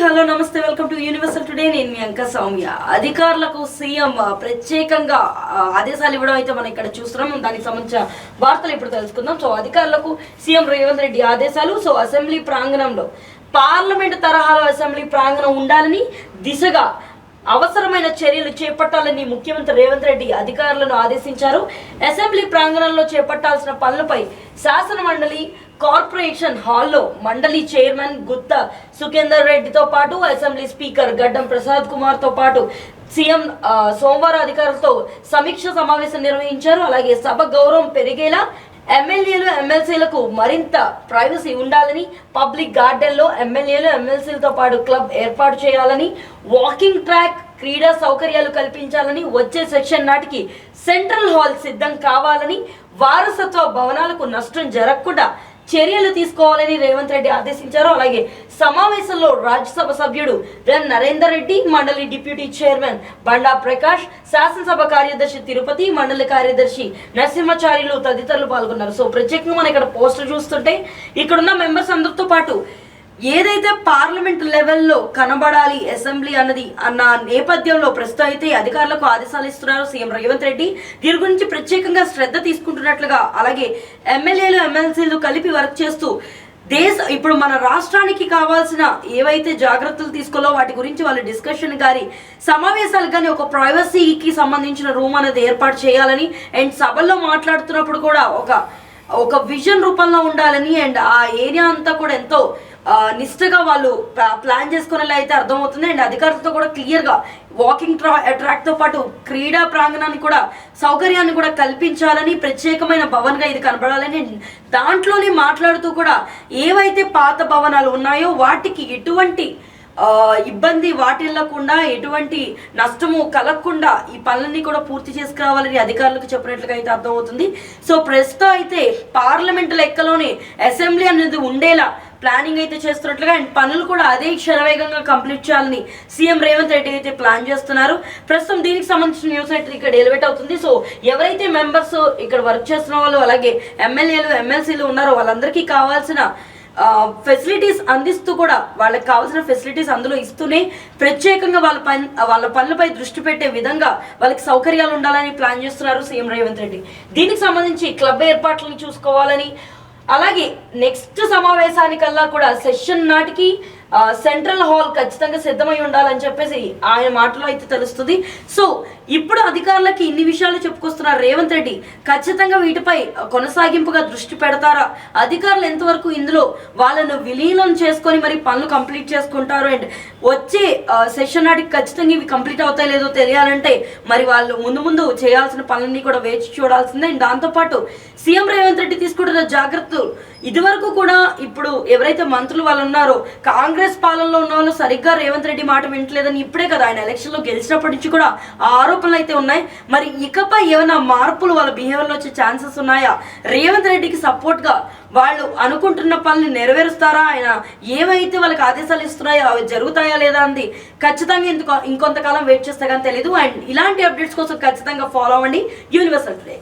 Hello నమస్తే, welcome to universal today. నేను మీ అంక సౌమ్య. అధికారులకు సీఎం ప్రత్యేకంగా ఆదేశాలు ఇవ్వడం అయితే మనం ఇక్కడ చూస్తున్నాం. దానికి సంబంధించిన వార్తలు ఇప్పుడు తెలుసుకుందాం. సో అధికారులకు సీఎం రేవంత్ రెడ్డి ఆదేశాలు. సో అసెంబ్లీ ప్రాంగణంలో పార్లమెంట్ తరహాలో అసెంబ్లీ ప్రాంగణం ఉండాలని దిశగా అవసరమైన చర్యలు చేపట్టాలని ముఖ్యమంత్రి రేవంత్ రెడ్డి అధికారులను ఆదేశించారు. అసెంబ్లీ ప్రాంగణంలో చేపట్టాల్సిన పనులపై శాసన మండలి కార్పొరేషన్ హాల్లో మండలి చైర్మన్ గుత్తా సుఖేందర్ రెడ్డితో పాటు అసెంబ్లీ స్పీకర్ గడ్డం ప్రసాద్ కుమార్ తో పాటు సీఎం సోమవారం అధికారులతో సమీక్ష సమావేశం నిర్వహించారు. అలాగే సభ గౌరవం పెరిగేలా ఎమ్మెల్యేలు ఎమ్మెల్సీలకు మరింత ప్రైవసీ ఉండాలని, పబ్లిక్ గార్డెన్లో ఎమ్మెల్యేలు ఎమ్మెల్సీలతో పాటు క్లబ్ ఏర్పాటు చేయాలని, వాకింగ్ ట్రాక్, క్రీడా సౌకర్యాలు కల్పించాలని, వచ్చే సెక్షన్ నాటికి సెంట్రల్ హాల్ సిద్ధం కావాలని, వారసత్వ భవనాలకు నష్టం జరగకుండా చర్యలు తీసుకోవాలని రేవంత్ రెడ్డి ఆదేశించారు. అలాగే సమావేశంలో రాజ్యసభ సభ్యుడు ఎన్ నరేందర్ రెడ్డి, మండలి డిప్యూటీ చైర్మన్ బండా ప్రకాష్, శాసనసభ కార్యదర్శి తిరుపతి, మండలి కార్యదర్శి నరసింహాచార్యులు తదితరులు పాల్గొన్నారు. సో ప్రత్యేకంగా మనం ఇక్కడ పోస్టర్ చూస్తుంటే ఇక్కడున్న మెంబర్స్ అందరితో పాటు ఏదైతే పార్లమెంట్ లెవెల్లో కనబడాలి అసెంబ్లీ అన్న నేపథ్యంలో ప్రస్తుతం అయితే అధికారులకు ఆదేశాలు ఇస్తున్నారు సీఎం రేవంత్ రెడ్డి. దీని గురించి ప్రత్యేకంగా శ్రద్ధ తీసుకుంటున్నట్లుగా, అలాగే ఎమ్మెల్యేలు ఎమ్మెల్సీలు కలిపి వర్క్ చేస్తూ ఇప్పుడు మన రాష్ట్రానికి కావాల్సిన ఏవైతే జాగ్రత్తలు తీసుకోవాలో వాటి గురించి వాళ్ళు డిస్కషన్ కానీ సమావేశాలు కానీ ఒక ప్రైవసీకి సంబంధించిన రూమ్ అనేది ఏర్పాటు చేయాలని, అండ్ సభల్లో మాట్లాడుతున్నప్పుడు కూడా ఒక విజన్ రూపంలో ఉండాలని, అండ్ ఆ ఏరియా అంతా కూడా ఎంతో నిష్ఠగా వాళ్ళు ప్లాన్ చేసుకునేలా అయితే అర్థమవుతుంది. అండ్ అధికారులతో కూడా క్లియర్గా వాకింగ్ ట్రాక్తో పాటు క్రీడా ప్రాంగణాన్ని కూడా సౌకర్యాన్ని కూడా కల్పించాలని, ప్రత్యేకమైన భవన్గా ఇది కనబడాలని, దాంట్లోనే మాట్లాడుతూ కూడా ఏవైతే పాత భవనాలు ఉన్నాయో వాటికి ఎటువంటి ఇబ్బంది వాటిల్లకుండా, ఎటువంటి నష్టము కలగకుండా ఈ పనులన్నీ కూడా పూర్తి చేసుకురావాలని అధికారులకు చెప్పినట్లుగా అయితే అర్థమవుతుంది. సో ప్రస్తుతం అయితే పార్లమెంట్ లెక్కలోనే అసెంబ్లీ అనేది ఉండేలా ప్లానింగ్ అయితే చేస్తున్నట్లుగా, అండ్ పనులు కూడా అదే శరవేగంగా కంప్లీట్ చేయాలని సీఎం రేవంత్ రెడ్డి అయితే ప్లాన్ చేస్తున్నారు. ప్రస్తుతం దీనికి సంబంధించిన న్యూస్ అయితే ఇక్కడ ఎలివేట్ అవుతుంది. సో ఎవరైతే మెంబర్స్ ఇక్కడ వర్క్ చేస్తున్న వాళ్ళు, అలాగే ఎమ్మెల్యేలు ఎమ్మెల్సీలు ఉన్నారో వాళ్ళందరికీ కావాల్సిన ఫెసిలిటీస్ అందిస్తూ కూడా వాళ్ళకి కావాల్సిన ఫెసిలిటీస్ అందులో ఇస్తూనే ప్రత్యేకంగా వాళ్ళ పనులపై దృష్టి పెట్టే విధంగా వాళ్ళకి సౌకర్యాలు ఉండాలని ప్లాన్ చేస్తున్నారు సీఎం రేవంత్ రెడ్డి. దీనికి సంబంధించి క్లబ్ ఏర్పాట్లను చూసుకోవాలని, అలాగే నెక్స్ట్ సమావేశానికల్లా కూడా సెషన్ నాటికి సెంట్రల్ హాల్ ఖచ్చితంగా సిద్ధమై ఉండాలని చెప్పేసి ఆయన మాటలో అయితే తెలుస్తుంది. సో ఇప్పుడు అధికారులకి ఇన్ని విషయాలు చెప్పుకొస్తున్నారు రేవంత్ రెడ్డి. ఖచ్చితంగా వీటిపై కొనసాగింపుగా దృష్టి పెడతారా, అధికారులు ఎంతవరకు ఇందులో వాళ్ళను విలీనం చేసుకొని మరి పనులు కంప్లీట్ చేసుకుంటారు, అండ్ వచ్చే సెషన్ నాటికి ఖచ్చితంగా ఇవి కంప్లీట్ అవుతాయి లేదో తెలియాలంటే మరి వాళ్ళు ముందు చేయాల్సిన పనులన్నీ కూడా వేచి చూడాల్సిందే. అండ్ దాంతోపాటు సీఎం రేవంత్ రెడ్డి తీసుకుంటున్న జాగ్రత్తలు ఇదివరకు కూడా ఇప్పుడు ఎవరైతే మంత్రులు వాళ్ళు ఉన్నారో కాంగ్రెస్ పాలనలో ఉన్న వాళ్ళు సరిగ్గా రేవంత్ రెడ్డి మాట వింటలేదని ఇప్పుడే కదా ఆయన ఎలక్షన్లో గెలిచినప్పటి నుంచి కూడా ఆ ఆరోపణలు అయితే ఉన్నాయి. మరి ఇకపై ఏమైనా మార్పులు వాళ్ళ బిహేవియర్లో వచ్చే ఛాన్సెస్ ఉన్నాయా, రేవంత్ రెడ్డికి సపోర్ట్గా వాళ్ళు అనుకుంటున్న పనులు నెరవేరుస్తారా, ఆయన ఏవైతే వాళ్ళకి ఆదేశాలు ఇస్తున్నాయో అవి జరుగుతాయా లేదా అంది ఖచ్చితంగా ఇంకొంతకాలం వెయిట్ చేస్తే కానీ తెలీదు. అండ్ ఇలాంటి అప్డేట్స్ కోసం ఖచ్చితంగా ఫాలో అవ్వండి యూనివర్సల్ టుడే.